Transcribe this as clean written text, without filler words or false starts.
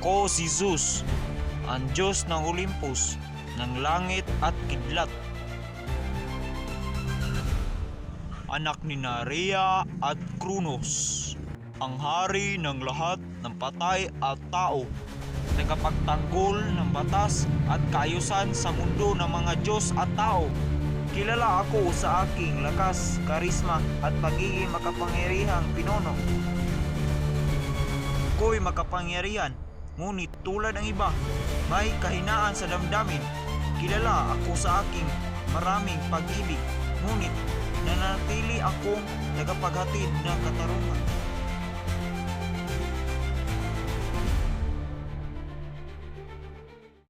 Ako si Zeus, ang Diyos ng Olympus, ng langit at kidlat. Anak ni Rhea at Kronos, ang hari ng lahat ng patay at tao, tagapagtanggol ng batas at kaayusan sa mundo ng mga Diyos at tao. Kilala ako sa aking lakas, karisma at pagiging makapangyarihang pinuno. Ako'y makapangyarihan, ngunit tulad ng iba, may kahinaan sa damdamin. Kilala ako sa aking maraming pag-ibig, ngunit nanatili akong tagapaghatid ng katarungan.